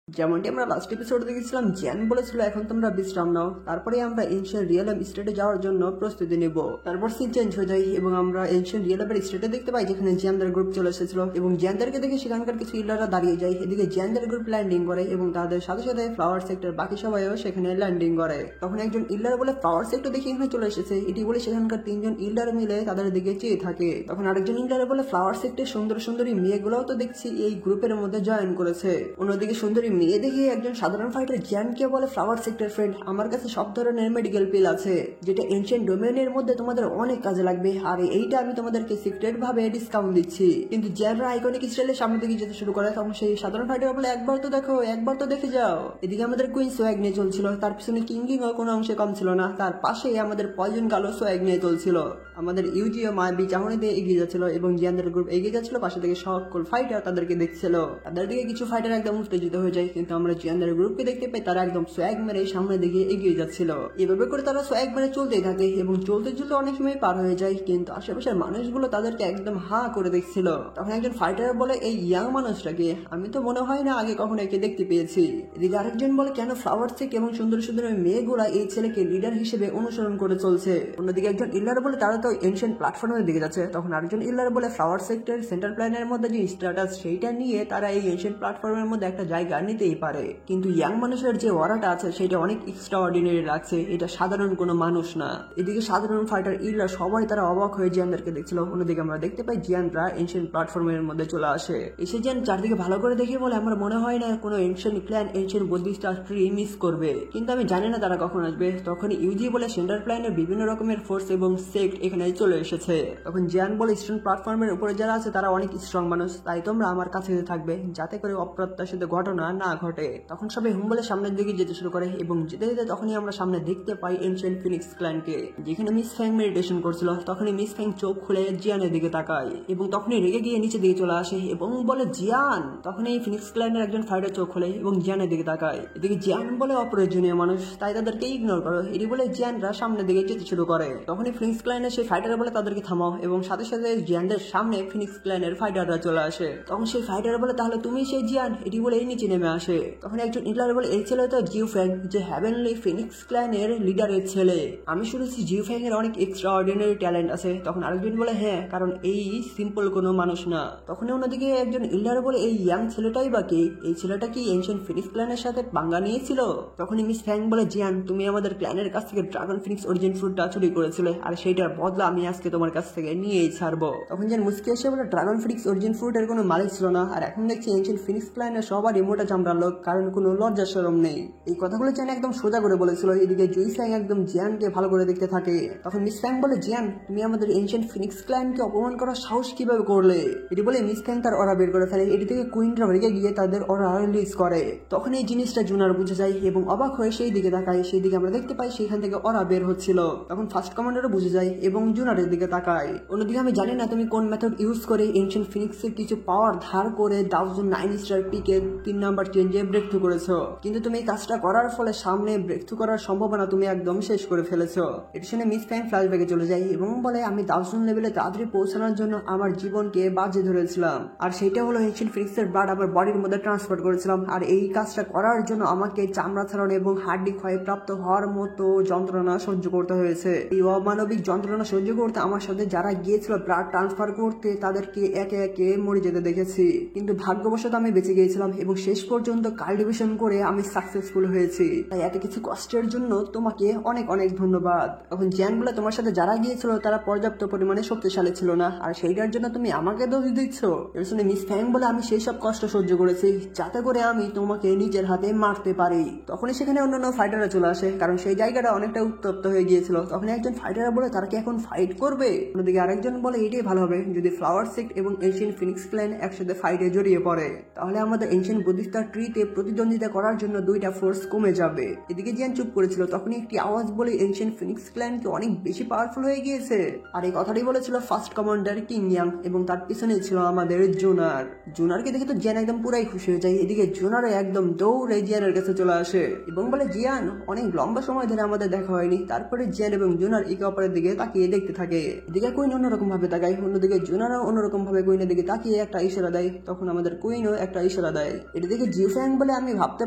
যেমনটি আমরা last episode দেখেছিলাম, জ্যান বলেছিল এখন তোমরা বিশ্রাম নাও, তারপরে আমরা এনশিয়েন্ট রিয়েলম স্টেটে যাওয়ার জন্য প্রস্তুতি নেব। তারপর সিন চেঞ্জ হয়ে যায় এবং আমরা এনশিয়েন্ট রিয়েলমের স্টেটে দেখতে পাই যেখানে জ্যানদের গ্রুপ চলে এসেছিল এবং জ্যানদেরকে দেখে সেখানকার কিছু ইলাররা দাঁড়িয়ে যায়। এদিকে জ্যানদের গ্রুপ ল্যান্ডিং করে এবং তাদের সাথে সাথে ফ্লাওয়ার সেক্টর বাকি সবাইও সেখানে ল্যান্ডিং করে। তখন একজন ইল্ডার বলে ফ্লাওয়ার সেক্টর দেখে এখানে চলে এসেছে, এটি বলে সেখানকার তিনজন ইল্ডার মিলে তাদের দিকে চেয়ে থাকে। তখন আরেকজন ইল্ডার বলে ফ্লাওয়ার সেক্টর সুন্দর সুন্দরী মেয়েগুলোও তো দেখছি এই গ্রুপের মধ্যে জয়েন করেছে। অন্যদিকে সুন্দরী মেয়ে দেখে একজন সাধারণ ফাইটার জ্যানকে বলে ফ্লাওয়ার সেক্টর ফ্রেন্ড, আমার কাছে সব ধরনের মেডিকেল পিল আছে যেটা এনশিয়েন্ট ডোমেনের মধ্যে তোমাদের অনেক কাজে লাগবে, আর এইটা আমি তোমাদেরকে সিক্রেট ভাবে ডিসকাউন্ট দিচ্ছি। কিন্তু জ্যানরা আইকনিক স্টাইলের সামনে দিকে যেতে শুরু করে। তখন সেই সাধারণ ফাইটার বলে একবার তো দেখো, একবার তো দেখে যাও। এদিকে আমাদের কুইন সোয়াগ নিয়ে চলছিল, তার পিছনে কিংও কোনো অংশে কম ছিল না, তার পাশেই আমাদের পয়জন গালো সোয়াগ নিয়ে চলছিল। আমাদের ইউজিও মায়াবী চাহনিতে এগিয়ে যাচ্ছিল এবং জিয়ানদের গ্রুপ এগিয়ে যাচ্ছিল, পাশে থেকে সকল ফাইটার তাদেরকে দেখছিল। তাদের দিকে কিছু ফাইটার একদম উত্তেজিত হয়ে যায়, কিন্তু আমরা জিয়ানদের গ্রুপকে দেখতে পাই তারা একদম সোয়াগ মেরে সামনের দিকে এগিয়ে যাচ্ছিল। এভাবে করে তারা সোয়াগ মেরে চলতেই থাকে এবং চলতে চলতে অনেক সময় পার হয়ে যায়, কিন্তু আশেপাশের মানুষগুলো তাদেরকে একদম হা করে দেখছিল। তখন একজন ফাইটার বলে এই ইয়াং মানুষটাকে আমি তো মনে হয় না আগে কখনো একে দেখতে পেয়েছি। এদিকে আরেকজন বলে কেন ফ্লাওয়ার সেক এবং সুন্দর সুন্দর মেয়েগুলা এই ছেলেকে লিডার হিসেবে অনুসরণ করে চলছে। অন্যদিকে একজন ইল্লার বলে তারা তো এনশিয়েন্ট প্ল্যাটফর্মের দিকে যাচ্ছে। তখন আরেকজন ইল্লার বলে ফ্লাওয়ার সেক্টর সেন্টার প্ল্যানের মধ্যে যে স্ট্যাটাস সেইটা নিয়ে তারা এই এনশিয়েন্ট প্ল্যাটফর্মের মধ্যে একটা জায়গা নিতেই পারে, কিন্তু ইয়াং মানুষের যে ওয়ারাটা আছে সেটা অনেক এক্সট্রা অর্ডিনারি লাগছে, এটা সাধারণ কোনো মানুষ না। এদিকে সাধারণ ফাইটার ইল্লার সবাই তারা অবাক হয়ে জিয়ানদেরকে দেখছিল। অন্যদিকে আমরা দেখতে পাই জিয়ানরা এনশিয়েন্ট প্ল্যাটফর্মের মধ্যে চলে আসে। এসে জিয়ান চারদিকে ভালো করে দেখে বলে আমার মনে হয় না কোনো ancient clan ancient Buddhist tree miss করবে, কিন্তু আমি জানি না তারা কখন আসবে। তখন ইউজি বলে সেন্টার প্ল্যানের বিভিন্ন রকমের ফোর্স এবং সেক্ট এখানে চলে এসেছে। তখন জিয়ান বলে ইস্টার্ন প্ল্যাটফর্মের উপরে যারা আছে তারা অনেক স্ট্রং মানুষ, তাই তোমরা আমার কাছে থাকবে যাতে করে অপ্রত্যাশিত ঘটনা না ঘটে। তখন সবাই হুম বলে সামনের দিকে যেতে শুরু করে এবং যেতে যেতে তখনই আমরা সামনে দেখতে পাই এনশিয়েন্ট ফিনিক্স ক্ল্যানকে, যেখানে মিস ফ্যাং মেডিটেশন করছিল। তখনই মিস ফ্যাং চোখ খুলে জিয়ানের দিকে তাকায় এবং তখনই রেগে গিয়ে নিচে দিকে চলে আসে এবং বলে জিয়ান। তখন এই ফিনিক্স ক্ল্যানের একজন ফাইটার চোখ খুলে এবং জিয়ানের দিকে তাকায়। এদিকে জিয়ান বলে অপ্রয়োজনীয় মানুষ, তাই তাদেরকে ইগনোর করো, এটি বলে জিয়ানরা সামনের দিকে যেতে শুরু করে। তখনই ফিনিক্স ক্ল্যানের সেই ফাইটার বলে তাদেরকে থামাও এবং সাথে সাথে জিয়ানদের সামনে ফিনিক্স ক্ল্যানের ফাইটাররা চলে আসে। তখন সেই ফাইটার বলে তাহলে তুমি সেই জিয়ান, এটি বলে এই নিচে নেমে আসে। তখন একজন ইটলার বলে এই ছেলে তো জিউ ফ্যাং, যে হ্যাভেনলি ফিনিক্স ক্ল্যানের লিডারের ছেলে, আমি শুনেছি জিউ ফ্যাং এর অনেক এক্সট্রা অর্ডিনারি ট্যালেন্ট আছে। তখন আরেকজন বলে হ্যাঁ, কারণ এই সিম্পল কোনো মানুষ না। তখন অন্যদিকে একজন ইল্ডার বলে এই ইয়াং ছেলেটাই বা কে, এই ছেলেটা কি এনশিয়েন্ট ফিনিক্স ক্ল্যানের সাথে পাঙ্গা নিয়েছিল? তখনই মিস ফ্যাং বলে জিয়ান তুমি আমাদের ক্ল্যানের কাছ থেকে ড্রাগন ফিনিক্স অরিজিন ফ্রুটটা চুরি করেছিলে, আর সেইটার বদলা আমি আজকে তোমার কাছ থেকে নিয়েই ছাড়বো। তখন জিয়ান মুস্কি এসে বলে ড্রাগন ফিনিক্স অরিজিন ফ্রুটের কোনো মালিক ছিল না, আর এখন দেখছি এনশিয়েন্ট ফিনিক্স ক্ল্যানের সবারই মোটা চামড়ার লোক, কারণ কোনো লজ্জা শরম নেই। এই কথাগুলো জিয়ান একদম সোজা করে বলেছিল। এদিকে জুই ফ্যাং একদম জিয়ানকে ভালো করে দেখতে থাকে। তখন মিস ফ্যাং বলে জিয়ান তুমি আমাদের এনশিয়েন্ট ফিনিক্স ক্ল্যানকে অপমান করার সাহস কিভাবে করলে? এটি বলে মিস ফ্যাং তার অরা বের করে ফেলে। এটি থেকে কুইনরা রেগে গিয়ে তাদের অরা রিলিজ করে। তখন এই জিনিসটা জুনার বুঝে যায় এবং অবাক হয়ে সেই দিকে তাকায়। সেই দিকে আমরা দেখতে পাই সেখান থেকে অরা বের হচ্ছিল। তখন ফার্স্ট কমান্ডারও বুঝে যায় এবং জুনারের দিকে তাকায়। অন্যদিকে আমি জানি না তুমি কোন মেথড ইউজ করে এনশিয়েন্ট ফিনিক্সের কিছু পাওয়ার ধার করে 1009 স্টার পিকে 3 নাম্বার চেঞ্জে ব্রেক থ্রু করেছো, কিন্তু তুমি এই কাজটা করার ফলে সামনে ব্রেক থ্রু করার সম্ভাবনা তুমি একদম শেষ করে ফেলেছো। এটি শুনে মিস ফ্যাং ফ্ল্যাশব্যাকে চলে যায় এবং বলে আমি 1000 লেভেলে তাড়াতাড়ি পৌঁছানোর জন্য আমার জীবনকে বাজি ধরেছিলাম, আর সেটা হলো এনশিয়েন্ট ফিনিক্সের ব্লাড আমার বডির মধ্যে ট্রান্সফার করেছিলাম, আর এই কাজটা করার জন্য আমাকে চামড়া ছাড়ানো এবং হাড্ডি ক্ষয়ে প্রাপ্ত হওয়ার মতো যন্ত্রণা সহ্য করতে হয়েছে। এই অমানবিক যন্ত্রণা সহ্য করতে আমার সাথে যারা গিয়েছিল ব্লাড ট্রান্সফার করতে তাদেরকে একে একে মরে যেতে দেখেছি, কিন্তু ভাগ্যবশত আমি বেঁচে গিয়েছিলাম এবং শেষ পর্যন্ত কাল্টিভেশন করে আমি সাকসেসফুল হয়েছি। তাই এত কিছু কষ্টের জন্য তোমাকে অনেক অনেক ধন্যবাদ। তখন জিয়ান বলে তোমার সাথে যারা গিয়েছিল তারা পর্যাপ্ত পরিমাণে শক্তিশালী ছিল না, আর সেইটার জন্য তুমি আমাকে দোষ দিচ্ছ। এর শুনে মিস ফ্যাং বলে আমি সেই সব কষ্ট সহ্য করেছি যাতে করে আমি তোমাকে নিজের হাতে মারতে পারি। তখনই সেখানে অন্যান্য ফাইটাররা চলে আসে, কারণ সেই জায়গাটা অনেকটা উত্তপ্ত হয়ে গিয়েছিল। তখন একজন ফাইটার বলে তারা কি এখন ফাইট করবে? অন্যদিকে আরেকজন বলে এটাই ভালো হবে যদি ফ্লাওয়ার সেক্ট এবং এনশিয়েন্ট ফিনিক্স ক্ল্যান একসাথে ফাইটে জড়িয়ে পড়ে, তাহলে আমাদের এনশিয়েন্ট বুদ্ধিস্ট ট্রিতে প্রতিদ্বন্দ্বিতা করার জন্য দুইটা ফোর্স কমে যাবে। এদিকে জিয়ান চুপ করেছিল, তখনই একটি আওয়াজ বলে এনশিয়েন্ট ফিনিক্স ক্ল্যান কি অনেক বেশি পাওয়ারফুল হয়ে গিয়েছে, আর এই কথাটি বলেছিল ফার্স্ট কমান্ডার কিং ইয়াং এবং তার পিছনে ছিল আমাদের জুনার। জুনারকে দেখে তো জিয়ান একদম পুরাই খুশি হয়ে যায়। এদিকে জুনারও একদম দৌড়ে জিয়ানের কাছে চলে আসে এবং বলে জিয়ান অনেক লম্বা সময় ধরে আমাদের দেখা হয়নি। তারপরে জিয়ান এবং জুনার একে অপরের দিকে তাকিয়ে দেখতে থাকে। এদিকে কুইন অন্যরকম ভাবে তাকায়, অন্যদিকে জুনারও অন্যরকম ভাবে কুইনের দিকে তাকিয়ে একটা ইশারা দেয়। তখন আমাদের কুইনও একটা ইশারা দেয়। এটা দেখে জিউফ্যাং বলে আমি ভাবতে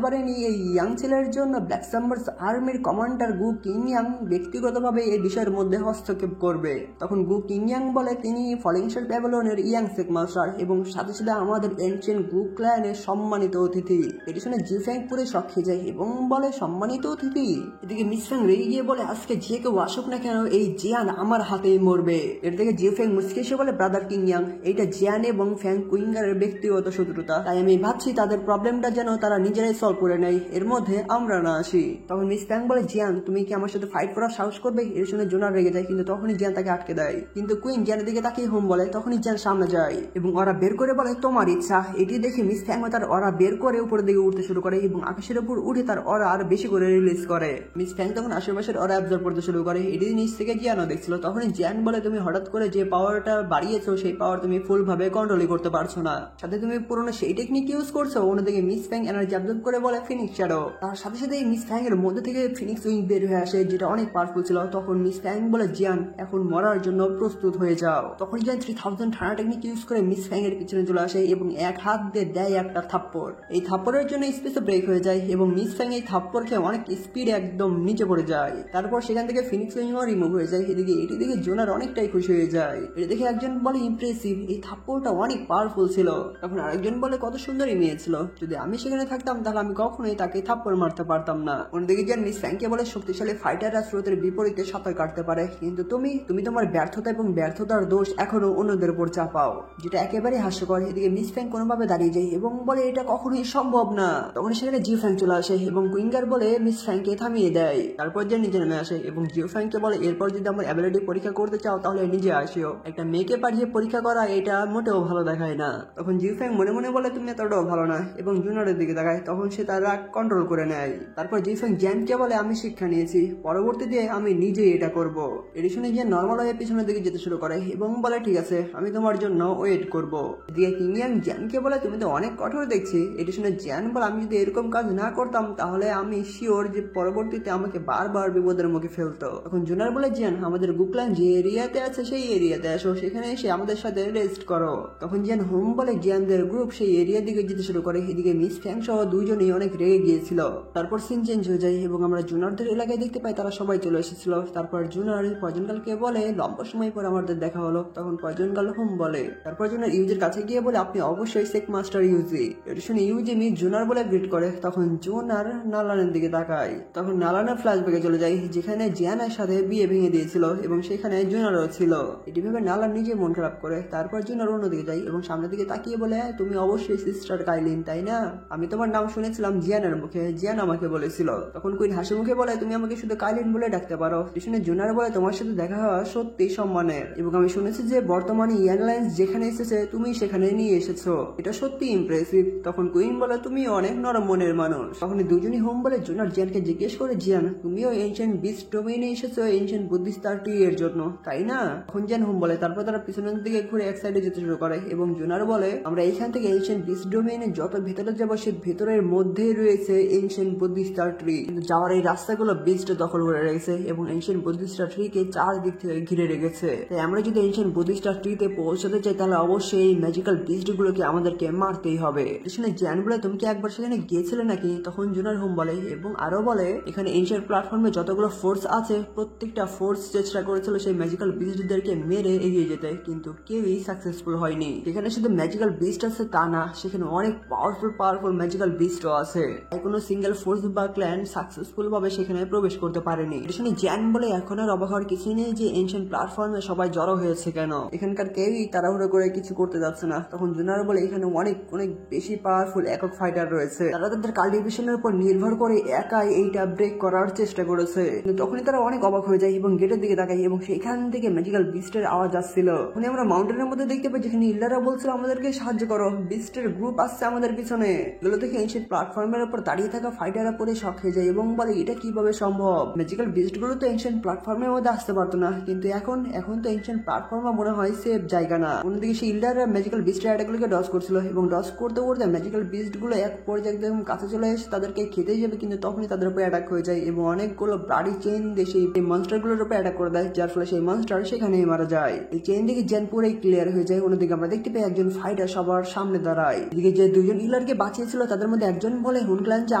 পারিনি এই ইয়াং ছেলের জন্য ব্ল্যাক সাম্বার্স আর্মির কমান্ডার গু কিংয়াং ব্যক্তিগতভাবে এই বিষয়ের মধ্যে হস্তক্ষেপ করবে। তখন গু কিংয়াং বলে তিনি ফলিংশাল প্যাভিলিয়নের ইয়াং সেক মাস্টার এবং সাথে সাথে আমাদের এনশিয়েন্ট গু ক্ল্যানের সম্মানিত অতিথি। এটি শুনে জিউফ্যাং পুরো শক খেয়ে যায় এবং বলে সম্মানিত অতিথি। এদিকে মিস ফ্যাং রেগে গিয়ে বলে আজকে যে কেউ আসুক না কেন এই জিয়ান আমার হাতেই মরবে। এর থেকে জিউফ্যাং মুচকে এসে বলে ব্রাদার কিংয়াং এইটা জিয়ান এবং ফ্যাং কুইঙ্গারের ব্যক্তিগত শত্রুতা, তাই আমি ভাবছি তাদের প্রবলেমটা যেন তারা নিজেরাই সলভ করে নেয়, এর মধ্যে আমরা না আসি। তখন মিস ফ্যাং বলে জিয়ান তুমি কি আমার সাথে ফাইট করার সাহস করবে? এর শুনে জোনার রেগে যায়, কিন্তু তখনই জিয়ান তাকে আটকে দেয়। কিন্তু কুইন জিয়ানের দিকে তাকিয়ে হোম বলে, তখনই জিয়ান সামনে যায় এবং ওরা বের করে বলে তোমার ইচ্ছা। এটি দেখে মিস ফ্যাং তার ওরা বের করে উপরের দিকে উঠতে শুরু করে এবং আকাশের উপর উঠে তার ওরা আর বেশি করে রিলিজ করে। মিস ফ্যাং তখন আশেপাশের ওরা অবজার্ভ করতে শুরু করে, এটি নিচ থেকে জিয়ানও দেখছিল। তখনই জিয়ান বলে তুমি হঠাৎ করে যে পাওয়ারটা বাড়িয়েছো সেই পাওয়ার তুমি ফুল ভাবে কন্ট্রোলই করতে পারছো না, সাথে তুমি পুরোনো সেই টেকনিক ইউজ করছো। অন্যদিকে মিস ফ্যাং এনার্জি অবজার্ভ করে বলে ফিনিক্স শ্যাডো। তার সাথে সাথে মিস ফ্যাং এর মধ্যে থেকে ফিনিক্স উইং বের হয়ে আসে যেটা অনেক পাওয়ারফুল ছিল। তখন মিস ফ্যাং বলে জিয়ান এখন মরার জন্য প্রস্তুত হয়ে যাও। তখন জিয়ান 3000 ঠান্ডা টেকনিক ইউজ করে মিস ফ্যাং এর পিছনে চলে আসে এবং এক হাত দিয়ে দেয় একটা থাপ্পড়। এই থাপ্পড়ের জন্য স্পেসে ব্রেক হয়ে যায় এবং মিস ফ্যাং এই থাপ্পড়কে অনেক স্পিডে একদম নিচে পড়ে যায়। তারপর সেখান থেকে ফিনিক্স উইংও রিমুভ হয়ে যায়। এদিকে এটি দেখে জোনার অনেকটাই খুশি হয়ে যায়। এটা দেখে একজন বলে ইমপ্রেসিভ, এই থাপ্পড়টা অনেক পাওয়ারফুল ছিল। তখন আরেকজন বলে কত সুন্দর মেয়ে ছিল, যদি আমি সেখানে থাকতাম তাহলে আমি কখনোই তাকে থাপ্পড় মারতে পারতাম না। অন্যদিকে জিয়ান মিস ফ্যাংকে বলে শক্তিশালী ফাইটাররা স্রোতের বিপরীতে সাঁতার কাটতে পারে, কিন্তু তুমি তোমার ব্যর্থতা এবং ব্যর্থতার দোষ এখনো অন্যদের উপর চাপাও, যেটা একেবারে হাস্যকর। এদিকে মিস ফ্যাং কোনোভাবে দাঁড়িয়ে যায় এবং বলে এটা কখনোই সম্ভব না। তখন সেখানে জিউ ফ্যাং চলে আসে এবং কুইঙ্গার বলে মিস ফ্যাংকে থামিয়ে দেয়। তারপর যে নিজে নেমে আসে এবং জিউ ফ্যাংকে বলে এরপর যদি আমার অ্যাবিলিটি পরীক্ষা করতে চাও তাহলে নিজে আসিও, একটা মেয়েকে পাঠিয়ে পরীক্ষা করা এটা মোটেও ভালো দেখায় না। তখন জিউ ফ্যাং মনে মনে বলে তুমি এতটাও ভালো না এবং জুনারের দিকে তাকায়। তখন সে তার রাগ কন্ট্রোল করে নেয়। তারপর জিউ ফ্যাং জিয়ানকে বলে আমি শিক্ষা নিয়েছি, পরবর্তীতে আমি নিজেই এটা করব। এটি শুনে জিয়ান নর্মাল হয়ে পিছনের দিকে যেতে শুরু করে এবং বলে ঠিক আছে আমি তোমার জন্য ওয়েট করব। এদিকে কিংয়াং জিয়ানকে বলে তুমি তো অনেক কঠোর দেখছি। এটি শুনে জিয়ান বলে আমি যদি এরকম কাজ না করতাম তাহলে আমি শিওর যে পরবর্তীতে আমাকে বারবার বিপদের মুখে ফেলতো। তখন জুনার বলে জিয়ান আমাদের গুকলান যে এরিয়াতে আছে সেই এরিয়াতে আসো, সেখানে এসে আমাদের সাথে রেস্ট করো। তখন জিয়ান হোম বলে জিয়ানদের গ্রুপ সেই এরিয়ার দিকে যেতে শুরু করে। এদিকে মিস ফ্যাং সহ দুইজনই অনেক রেগে গিয়েছিল। তারপর সিন চেঞ্জ হয়ে যায় এবং আমরা জুনারদের এলাকায় দেখতে পাই তারা সবাই চলে এসেছিল। তারপর জুনার পয়জনকালকে বলে লম্বা সময় পর আমাদের দেখা হলো। তখন পয়জনকাল হোম বলে। তারপর জুনার ইউজের কাছে গিয়ে বলে আপনি অবশ্যই সেক মাস্টার ইউজি। এটা শুনে ইউজি মিস জুনার বলে গ্রিট করে। তখন জুনার নালানের দিকে তাকায়। তখন নালানের ফ্ল্যাশব্যাকে চলে যায় যেখানে জিয়ানের সাথে বিয়ে ভেঙে দিয়েছিল এবং সেখানে জুনারও ছিল। এটি ভেবে নালান নিজে মন খারাপ করে। তারপর জুনার অন্যদিকে যায় এবং সামনের দিকে তাকিয়ে বলে তুমি অবশ্যই সিস্টার কাইলিন তাই না? আমি তোমার নাম শুনেছিলাম জিয়ানের মুখে, জিয়ান আমাকে বলেছিল। তখন কুইন হাসি মুখে বলে তুমি আমাকে শুধু কাইলিন বলে ডাকতে পারো। শুনে জুনার বলে তোমার সাথে দেখা হওয়া সত্যি সম্মানের এবং আমি শুনেছি যে বর্তমানে এয়ারলাইন্স যেখানে এসেছে তুমি সেখানে নিয়ে এসেছো, এটা সত্যি ইমপ্রেসিভ। তখন কুইন বলে তুমি অনেক নরম মনের মানুষ। তখন দুজনই হোম বলে জুনার জিয়ানকে জিজ্ঞেস করে জিয়ান তুমিও এনশিয়েন্ট বিস্ট ডোমেইনে এসেছো এনশিয়েন্ট বুদ্ধিস্ট ট্রি এর জন্য তাই না? তখন জিয়ান হোম বলে। তারপর তারা পিছনের দিকে ঘুরে এক সাইডে যেতে শুরু করে এবং জুনার বলে আমরা এইখান থেকে এনশিয়েন্ট বিস্ট ডোমেইনে যত ভেতরে যাবো সে ভেতরের মধ্যেই রয়েছে এনশিয়েন্ট বুদ্ধিস্ট ট্রি, কিন্তু যাওয়ার এই রাস্তাগুলো বিস্ট দখল করে রেখেছে এবং এনশিয়েন্ট বুদ্ধিস্ট ট্রিকে চারদিক থেকে ঘিরে রেখেছে। তাই আমরা যদি এনশিয়েন্ট বুদ্ধিস্ট ট্রিতে পৌঁছাতে চাই তাহলে অবশ্যই এই ম্যাজিক্যাল বিস্ট গুলোকে আমাদেরকে মারতেই হবে। শুনে জিয়ান বলে তুমি কি একবার সেখানে গিয়েছিলে নাকি? তখন জুনার হোম বলে এবং আরো বলে এখানে এনশিয়েন্ট প্ল্যাটফর্মে যতগুলো ফোর্স আছে প্রত্যেকটা ফোর্স চেষ্টা করেছিল সেই ম্যাজিক্যাল বিস্টদেরকে মেরে এগিয়ে যেতে, কিন্তু কেউই সাকসেসফুল হয়নি। এখানে শুধু ম্যাজিক্যাল বিস্ট আছে তা না, সেখানে অনেক পাওয়ারফুল ম্যাজিক্যাল বিস্টও আছে। তাই কোনো সিঙ্গেল ফোর্স বা ক্ল্যান সাকসেসফুল ভাবে সেখানে প্রবেশ করতে পারেনি। এটা শুনে জিয়ান বলে এখন আর অবাক হওয়ার কিছু নেই যে এনশিয়েন্ট প্ল্যাটফর্মে সবাই জড়ো হয়েছে কেন, এখানকার কেউই তাড়াহুড়ো করে কিছু করতে যাচ্ছে না। তখন জুনার বলে এখানে অনেক বেশি পাওয়ারফুল একক ফাইটার রয়েছে, তারা তাদের কাল্টিভেশনের উপর নির্ভর করে একাই এইটা ব্রেক করার চেষ্টা করেছে। কিন্তু তখনই তারা অনেক অবাক হয়ে যায় এবং গেটের দিকে তাকায় এবং সেখান থেকে ম্যাজিক্যাল বিস্টের আওয়াজ আসছিল। তখন আমরা মাউন্টেনের মধ্যে দেখতে পাই যেখানে ইল্লারা বলছিল আমাদেরকে সাহায্য করো, বিস্টের গ্রুপ আসছে আমাদের পিছনে। এগুলো থেকে এনশিয়েন্ট প্ল্যাটফর্মের উপর দাঁড়িয়ে থাকা ফাইটাররা পরে শক হয়ে যায় এবং বলে এটা কিভাবে সম্ভব, ম্যাজিক্যাল বিস্ট গুলো তো এনশিয়েন্ট প্ল্যাটফর্মের মধ্যে আসতে পারতো না, কিন্তু এখন তো এনশিয়েন্ট প্ল্যাটফর্ম মনে হয় সেফ জায়গা না। অন্যদিকে সেই ইল্লাররা ম্যাজিক্যাল বিস্টের অ্যাটাকগুলোকে ডজ করছিল এবং ডজ করতে করতে ম্যাজিক্যাল বিস্ট গুলো এক পর্যায়ে একদম কাছে চলে এসে তাদেরকে খেতে যাবে, কিন্তু তখনই তাদের উপর অ্যাটাক হয়ে যায় এবং অনেকগুলো ব্লাডি চেইন দিয়ে সেই মনস্টার গুলোর উপর অ্যাটাক করে দেয়, যার ফলে সেই মনস্টার সেখানেই মারা যায়। এই চেইন দিকে জেন পুরোই ক্লিয়ার হয়ে যায়। অন্যদিকে আমরা দেখতে পাই একজন ফাইটার সবার সামনে দাঁড়ায়। এদিকে যে দুজন ইলারকে বাঁচিয়েছিল তাদের মধ্যে একজন বলে হুনক্ল্যান যে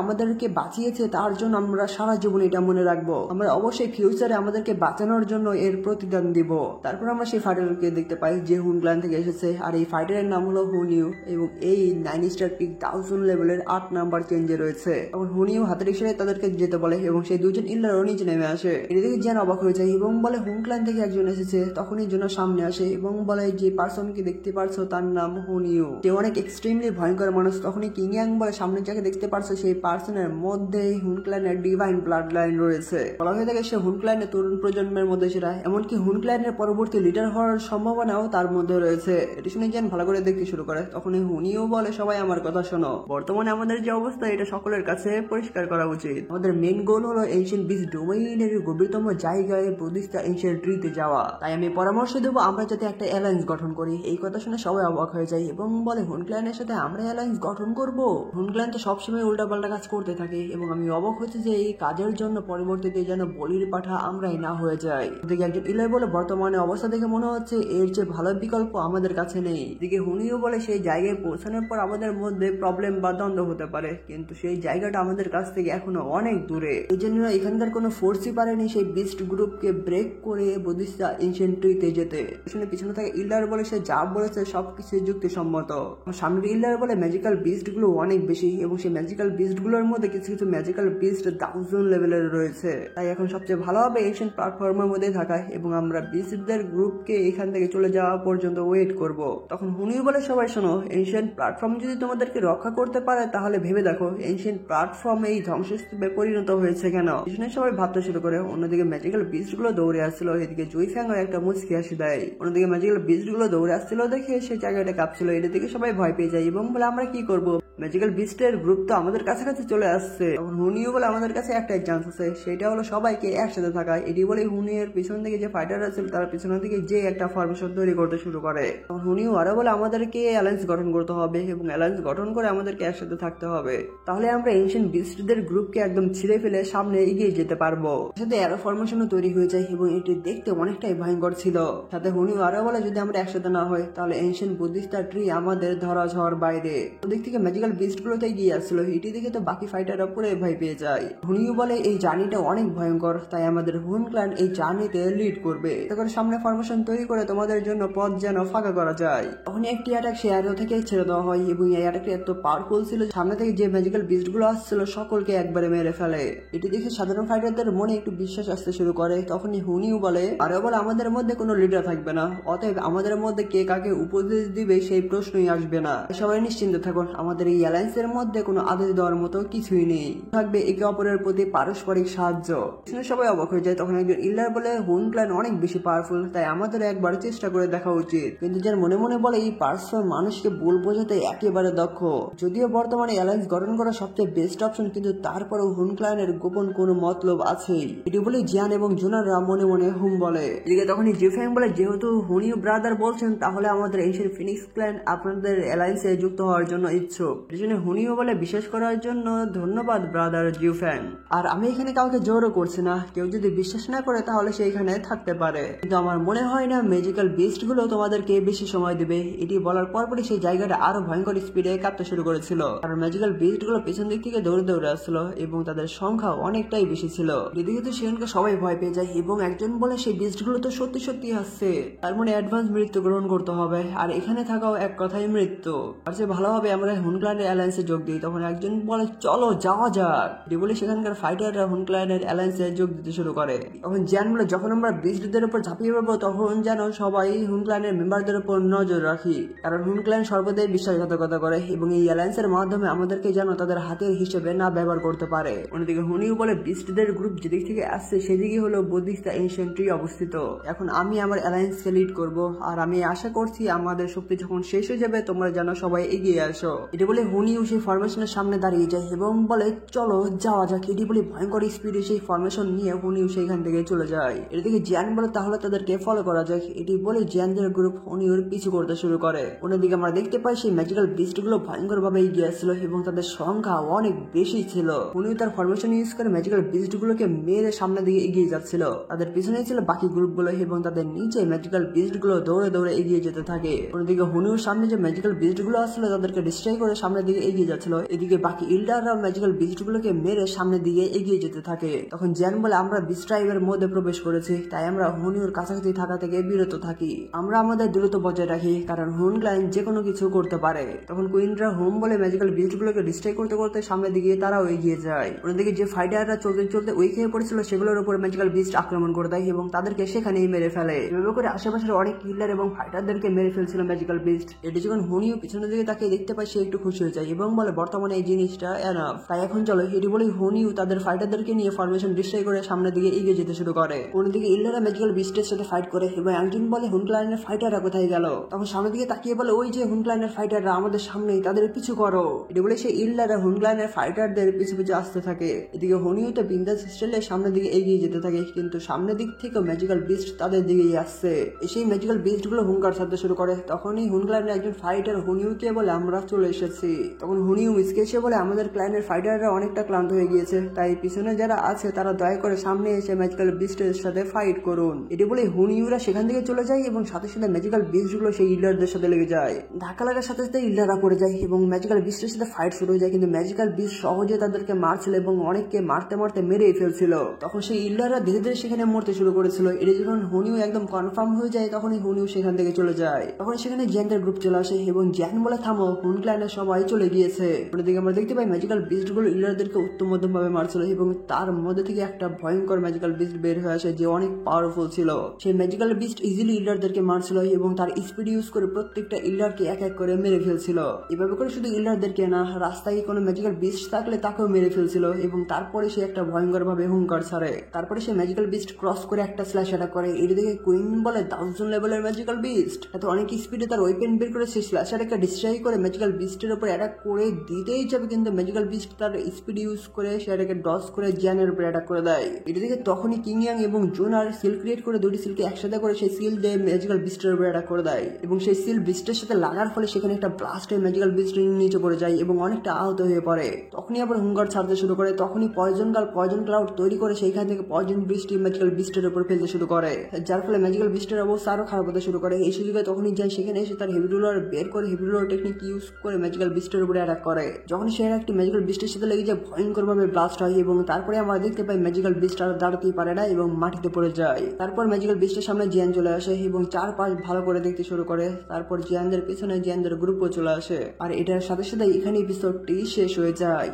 আমাদেরকে বাঁচিয়েছে তার জন্য আমরা সারা জীবন এটা মনে রাখবো, আমরা অবশ্যই ফিউচারে আমাদেরকে বাঁচানোর জন্য এর প্রতিদান দিব। তারপর আমরা সেই ফাইটারকে দেখতে পাই যে হুনক্ল্যান থেকে এসেছে, আর এই ফাইটারের নাম হলো হুনিউ এবং এই 9 স্টার পিক 1000 লেভেলের 8 নাম্বার চেঞ্জে রয়েছে। তখন হুনিউ হাতের ইশারায় তাদেরকে যেতে বলে এবং সেই দুজন ইলারও নিচে নেমে আসে। এদিকে জেন অবাক হয়ে যায় এবং বলে হুনক্ল্যান থেকে একজন এসেছে। তখনই জন্য সামনে আসে এবং বলে যে পার্সনকে দেখতে পারছো তার নাম হুনিউ, সে অনেক এক্সট্রিমলি ভয়ঙ্কর মানুষ। তখনই কিং ইয়াং বলে সামনে যাকে দেখতে পারছো সেই পার্সনের মধ্যে হুনক্ল্যানের ডিভাইন ব্লাড লাইন রয়েছে। বলা হয়ে থাকে সে হুনক্ল্যানের তরুণ প্রজন্মের মধ্যে সেরা, এমনকি হুনক্ল্যানের পরবর্তী লিডার হওয়ার সম্ভাবনাও তার মধ্যে রয়েছে। এটি শুনে জেন ভালো করে দেখতে শুরু করে। তখনই হুনিও বলে সবাই আমার কথা শোনো, বর্তমানে আমাদের যে অবস্থা এটা সকলের কাছে পরিষ্কার করা উচিত। আমাদের মেইন গোল হলো এনশিয়েন্ট বিস্ট ডোমেইনের গভীরতম জায়গায় বুদ্ধিস্টা এনশিয়েন্ট ট্রিতে যাওয়া। তাই আমি পরামর্শ দেবো আমরা যাতে একটা অ্যালায়েন্স গঠন করি। এই কথা শুনে সবাই অবাক হয়ে যায় এবং বলে হুনক্ল্যানের সাথে আমরা অ্যালায়েন্স গঠন করব? হুনক্ল্যান তো সবসময় উল্টাপাল্টা কাজ করতে থাকে এবং আমি অবাক হচ্ছে যে এই কাজের জন্য পরবর্তীতে যেন বলির পাঠা আমরাই না হয়ে যাই। এদিকে একজন ইলাই বলে বর্তমানে অবস্থা দেখে মনে হচ্ছে এর চেয়ে ভালো বিকল্প আমাদের কাছে নেই। এদিকে হুনিও বলে সেই জায়গায় পৌঁছানোর পর আমাদের মধ্যে প্রবলেম বা দ্বন্দ্ব হতে পারে, কিন্তু সেই জায়গাটা আমাদের কাছ থেকে এখনো অনেক দূরে। এই জন্য এখানকার কোনো ফোর্সই পারেনি সেই বিস্ট গ্রুপকে ব্রেক করে বুদ্ধিস্টা এনশিয়েন্ট ট্রিতে যেতে। পিছনে থাকে ইল্লার বলে সে যা বলেছে সবকিছু যুক্তিসম্মত। সামনের ইল্লার বলে ম্যাজিক্যাল বিস্ট গুলো অনেক বেশি এবং সেই ম্যাজিক্যাল বিস্ট গুলোর মধ্যে কিছু কিছু ম্যাজিক্যাল বিস্ট 1000 লেভেলের রয়েছে। তাই এখন সবচেয়ে ভালো হবে এনশিয়েন্ট প্ল্যাটফর্মের মধ্যে থাকা এবং আমরা বিস্টদের গ্রুপকে এখান থেকে চলে যাওয়া পর্যন্ত ওয়েট করব। তখন হুনিও বলে সবাই শোনো, এনশিয়েন্ট প্ল্যাটফর্ম যদি তোমাদেরকে রক্ষা করতে পারে তাহলে ভেবে দেখো এনশিয়েন্ট প্ল্যাটফর্ম এই ধ্বংসস্তূপে পরিণত হয়েছে কেন। সবাই ভাবতে শুরু করে। অন্যদিকে ম্যাজিক্যাল বিস্ট গুলো দৌড়ে আসছিল। এদিকে জুইফ্যাং একটা মুচকি হাসি দেয়। অন্যদিকে ম্যাজিক্যাল বিস্ট গুলো দৌড়ে আসছিল দেখে সেই জায়গাটা কাঁপছিল। এটা দেখে সবাই ভয় পেয়ে যায় এবং বলে আমরা কি করবো, ম্যাজিক্যাল বিস্টের গ্রুপ তো আমাদের কাছাকাছি চলে আসছে। তখন হুনিও বলে আমাদের কাছে একটাই চান্স আছে, সেটা হলো সবাইকে একসাথে থাকা। এটি বলে হুনির পিছন থেকে যে ফাইটার আছে তার পিছন থেকে যে একটা ফরমেশন তৈরি করতে শুরু করে। তখন হুনিও আরো বলে আমাদেরকে অ্যালায়েন্স গঠন করতে হবে এবং অ্যালায়েন্স গঠন করে আমাদেরকে একসাথে থাকতে হবে, তাহলে আমরা এনশিয়েন্ট বিস্টদের গ্রুপকে একদম ছিঁড়ে ফেলে সামনে এগিয়ে যেতে পারবো। সাথে আরো ফরমেশনও তৈরি হয়ে যায় এবং এটি দেখতে অনেকটাই ভয়ঙ্কর ছিল। সাথে হুনিও আরো বলে যদি আমরা একসাথে না হয় তাহলে এনশিয়েন্ট বুদ্ধিস্টা ট্রি আমাদের ধরা ঝড় বাইরে। ওদিক থেকে ম্যাজিক্যাল বিস্ট গুলোতে গিয়ে আসছিল। এটি দেখে তো বাকি ফাইটাররা পুরো ভয় পেয়ে যায়। হুনিও বলে এই জার্নিটা অনেক ভয়ঙ্কর, তাই আমাদের হুনক্ল্যান এই জার্নিতে লিড করবে। তখন সামনে ফরমেশন তৈরি করে তোমাদের জন্য পথ যেন ফাঁকা করা যায়। তখন একটি অ্যাটাক সে অ্যারো থেকে ছেড়ে দেওয়া হয় এবং এই অ্যাটাকটি এত পাওয়ারফুল ছিল সামনে থেকে যে ম্যাজিক্যাল বিস্ট গুলো আসছিল সকলকে একবারে মেরে ফেলে। এটি দেখে সাধারণ ফাইটারদের মনে একটু বিশ্বাস আসতে শুরু করে। তখনই হুনিও বলে আরো বলে আমাদের মধ্যে কোনো লিডার থাকবে না, অতএব আমাদের মধ্যে কে কাকে উপদেশ দিবে সেই প্রশ্নই আসবে না। সবাই নিশ্চিন্ত থাকুন, আমাদের এই অ্যালায়েন্সের মধ্যে কোনো আদেশ দেওয়ার মতো কিছুই নেই, থাকবে একে অপরের প্রতি পারস্পরিক সাহায্য। সবাই অবাক হয়ে যায়। তখন একজন ইল্লার বলে হুনক্ল্যান অনেক বেশি পাওয়ারফুল, তাই আমাদের একবার চেষ্টা করে দেখা উচিত। কিন্তু যার মনে মনে বলে এই পার্সন মানুষকে ভুল বোঝাতে একেবারে দক্ষ। যদিও বর্তমানে অ্যালায়েন্স গঠন করা সবচেয়ে বেস্ট অপশন, কিন্তু তারপরেও হুনক্ল্যানের গোপন কোনো মতলব আছেই। এটি বলে জিয়ান এবং জুনাররা মনে মনে হুম বলে। এদিকে তখনই জিফ্যাং বলে যেহেতু হুনিও ব্রাদার বলছেন তাহলে আমাদের এনশিয়েন্ট ফিনিক্স ক্ল্যান আপনাদের অ্যালায়েন্সে যুক্ত হওয়ার জন্য ইচ্ছুক। এজন্য হুনিও বলে বিশেষ করার জন্য ধন্যবাদ ব্রাদার জিফ্যাং। আর আমি এখানে কাউকে জোরও করছি না, কেউ যদি বিশ্বাস না করে তাহলে সে এখানে থাকতে পারে, কিন্তু আমার মনে হয় না ম্যাজিক্যাল বিস্ট গুলো তোমাদেরকে বেশি সময় দেবে। এটি বলার পরপরই সেই জায়গাটা আরো ভয়ঙ্কর স্পিডে কাঁপতে শুরু করেছিল। কারণ ম্যাজিক্যাল বিস্ট গুলো পেছন দিক থেকে দৌড়ে দৌড়ে আসছিল এবং তাদের সংখ্যা অনেকটাই বেশি ছিল। এদিকে তো সেখানকে সবাই ভয় পেয়ে যায় এবং একজন বলে সেই বিস্ট গুলো তো সত্যি সত্যি আসছে, তার মানে অ্যাডভান্স মৃত্যু গ্রহণ করতে হবে, আর এখানে থাকাও এক কথায় মৃত্যু। আর সে ভালো হবে আমরা হুনক্ল্যানের অ্যালায়েন্সে যোগ দিই। তখন একজন বলে চলো যাওয়া যাক। এটি বলে সেখানকার ফাইটাররা হুনক্ল্যানের অ্যালায়েন্সে যোগ দিতে শুরু করে। তখন জিয়ান বলে যখন আমরা বিস্টদের উপর ঝাঁপিয়ে পড়বো তখন যেন সবাই হুনক্ল্যানের মেম্বারদের উপর নজর রাখি, কারণ হুনক্ল্যান সর্বদাই বিশ্বাসঘাতকতা করে এবং এই অ্যালায়েন্সের মাধ্যমে আমাদেরকে যেন তাদের হাতের হিসেবে না ব্যবহার করতে পারে। অন্যদিকে হুনিও বলে বিস্টদের গ্রুপ যেদিক থেকে আসছে সেদিকে হলো বুদ্ধিস্টা এনশিয়েন্ট ট্রি অবস্থিত। এখন আমি আমার অ্যালায়েন্সকে লিড করব, আর আমি আশা করছি আমাদের শক্তি যখন শেষ হয়ে যাবে তোমরা যেন সবাই এগিয়ে আসো। এটি বলে বলে হুনিও সেই ফরমেশনের সামনে দাঁড়িয়ে যায় এবং বলে চলো যাওয়া যাক। এটি বলে ভয়ঙ্কর স্পিডে সেই ফরমেশন নিয়ে হুনিও সেইখান থেকে চলে যায়। এদিকে জিয়ান বলে তাহলে তাদেরকে ফলো করা যাক। এটি বলে জিয়ানদের গ্রুপ হুনিওর পিছু করতে শুরু করে। অন্যদিকে আমরা দেখতে পাই সেই ম্যাজিক্যাল বিস্ট গুলো ভয়ঙ্কর ভাবে এগিয়ে আসছিল এবং তাদের সংখ্যা অনেক বেশি ছিল। হুনিও তার ফরমেশন ইউজ করে ম্যাজিক্যাল বিস্ট গুলোকে মেরে সামনের দিকে এগিয়ে যাচ্ছিল। তাদের পিছনে ছিল বাকি গ্রুপ গুলো এবং তাদের নিচে ম্যাজিক্যাল বিস্ট গুলো দৌড়ে দৌড়ে এগিয়ে যেতে থাকে। অন্যদিকে হুনিওর সামনে যে ম্যাজিক্যাল বিস্ট গুলো আসছিল তাদেরকে ডিস্ট্রয় করে সামনের দিকে এগিয়ে যাচ্ছিল। এদিকে বাকি ইল্ডাররা ম্যাজিক্যাল বিস্ট গুলোকে মেরে সামনের দিকে এগিয়ে যেতে থাকে। তখন জিয়ান বলে আমরা বিস্ট ট্রাইবের মধ্যে প্রবেশ করেছি, তাই আমরা হুনিওর কাছাকাছি থাকা থেকে বিরত থাকি। আমরা আমাদের দূরত্ব বজায় রাখি কারণ হুন ক্লাইন যে কোনো কিছু করতে পারে। তখন কুইনরা হোম বলে ম্যাজিক্যাল বিস্ট গুলোকে ডিস্ট্রয় করতে করতে সামনের দিকে তারাও এগিয়ে যায়। অন্যদিকে যে ফাইটাররা চলতে চলতে উইক হয়ে পড়েছিল সেগুলোর উপর ম্যাজিক্যাল বিস্ট আক্রমণ করে দেয় এবং তাদেরকে সেখানেই মেরে ফেলে। এভাবে করে আশেপাশের অনেক কিলার এবং ফাইটারদেরকে মেরে ফেলছিল ম্যাজিক্যাল বিস্ট। এটি যখন হুনিও পিছনের দিকে তাকে দেখতে পায় সে একটু খুশি হয়ে যায় এবং বলে বর্তমানে এই জিনিসটা এনাফ, তাই এখন চলো। এটি বলে হুনিও তাদের ফাইটারদেরকে নিয়ে ফরমেশন ডিস্ট্রয় করে সামনের দিকে এগিয়ে যেতে শুরু করে। অন্যদিকে ইল্ডাররা ম্যাজিক্যাল বিস্টের সাথে ফাইট করে এবং একজন বলে হুন ক্লাইনের ফাইটাররা কোথায় গেল। তখন সামনের দিকে তাকিয়ে বলে ওই যে হুন ক্লাইনের ফাইটাররা আমাদের সামনেই, তাদের পিছু করো। এটি বলে সেই ইল্ডাররা হুন ক্লাইনের ফাইটারদের পিছু পিছু আসতে থাকে। এদিকে হুনিও তো বিন্দাস স্টাইলে সামনের দিকে এগিয়ে যেতে থাকে কিন্তু সামনের দিক থেকে ম্যাজিক্যাল বিস্ট তাদের দিকেই আসছে। সেই ম্যাজিক্যাল বিস্ট গুলো হুঙ্কার ছাড়তে শুরু করে। তখনই হুন ক্লাইনের একজন ফাইটার হুনিওকে বলে আমরা চলে এসেছি। তখন হুনিও মিসকে বলে আমাদের ক্লাইনের ফাইটাররা অনেকটা ক্লান্ত হয়ে গিয়েছে, তাই পিছনে যারা আছে তারা দয়া করে সামনে এসে ম্যাজিক্যাল বিস্টের সাথে ফাইট করুন। এটি বলে হুনিওরা সেখান থেকে চলে যায় এবং সাথে সাথে ম্যাজিক্যাল বিস্ট গুলো সেই ইল্ডারদের সাথে লেগে যায়। ধাক্কা লাগার সাথে সাথে ইল্ডাররা পড়ে যায় এবং ম্যাজিক্যাল বিস্টের সাথে ফাইট শুরু হয়ে যায়। কিন্তু ম্যাজিক্যাল বিস্ট সহজে তাদেরকে মারছিল এবং অনেককে মারতে মারতে মেরেই ফেলছিল। তখন সেই ইল্ডাররা ধীরে ধীরে সেখানে মরতে শুরু করেছিল। এটি যখন হুনিও একদম কনফার্ম হয়ে যায় তখনই হুনিও সেখান থেকে চলে যায়। তখন সেখানে জিয়ানদের গ্রুপ চলে আসে এবং জিয়ান বলে থামো, হুন ক্লাইনের সবাই চলে গিয়েছে। অন্যদিকে আমরা দেখতে পাই ম্যাজিক্যাল বিস্ট গুলো ইল্ডারদেরকে উত্তম মধ্যম ভাবে মারছিল এবং তার মধ্যে থেকে একটা ভয়ঙ্কর ম্যাজিক্যাল বিস্ট বের হয়ে আসে যে অনেক পাওয়ারফুল ছিল। সেই ম্যাজিক্যাল বিস্ট ইজিলি ইল্ডারদেরকে মারছিল এবং তার স্পিড ইউজ করে প্রত্যেকটা ইল্ডারকে এক এক করে মেরে ফেলছিল। এভাবে করে শুধু ইল্ডারদেরকে না, রাস্তায় কোনো ম্যাজিক্যাল বিস্ট থাকলে তাকেও মেরে ফেলছিল এবং তারপরে সে একটা ভয়ঙ্কর ভাবে হুঙ্কার ছাড়ে। তারপরে সে ম্যাজিক্যাল বিস্ট ক্রস করে একটা স্ল্যাশ অ্যাটাক করে। এর দিকে কুইন বলে 1000 লেভেলের ম্যাজিক্যাল বিস্ট এত অনেক স্পিডে তার ওয়েপেন বের করে সেই স্ল্যাশ অ্যাটাকটা ডিস্ট্রয় করে ম্যাজিক্যাল বিস্টের উপর অ্যাটাক করে দিতেই যাবে কিন্তু ম্যাজিক্যাল বিস্ট তার স্পিড ইউজ করে সেটাকে ডজ করে জিয়ানের উপর অ্যাটাক করে দেয়। এটি থেকে তখনই কিং ইয়াং এবং জুন আর সিল ক্রিয়েট করে দুটি সিলকে একসাথে করে সেই সিল দিয়ে ম্যাজিক্যাল বিস্টের উপর অ্যাটাক করে দেয় এবং সেই সিল বিস্টের সাথে লাগার ফলে সেখানে একটা ব্লাস্ট হয়ে ম্যাজিক্যাল বিস্ট নিচে পড়ে যায় এবং অনেকটা আহত হয়ে পড়ে। তখনই আবার হুঙ্গার ছাড়তে শুরু করে। তখনই পয়জন ক্লাউড তৈরি করে সেইখান থেকে পয়জন বৃষ্টি ম্যাজিক্যাল বিস্টের উপর ফেলতে শুরু করে, যার ফলে ম্যাজিক্যাল বিস্টের অবস্থা আরো খারাপ হতে শুরু করে। এই সুযোগে তখনই যায় সেখানে এসে তার হেভি রুলার বের করে হেভি রুলার টেকনিক ইউজ করে ম্যাজিক্যাল বিস্টের উপরে অ্যাটাক করে। যখন সে একটি ম্যাজিক্যাল বিস্টের সাথে লেগে যায় ভয়ঙ্কর ভাবে ব্লাস্ট হয় এবং তারপরে আমরা দেখতে পাই ম্যাজিক্যাল বিস্ট আর দাঁড়াতেই পারে না এবং মাটিতে পড়ে যায়। তারপর ম্যাজিক্যাল বিস্টের সামনে জিয়ান চলে আসে এবং চারপাশ ভালো করে দেখতে শুরু করে। তারপর জিয়ানদের পিছনে জিয়ানদের গ্রুপও চলে আসে আর এটার সাথে সাথে এখানে এপিসোডটি শেষ হয়ে যায়।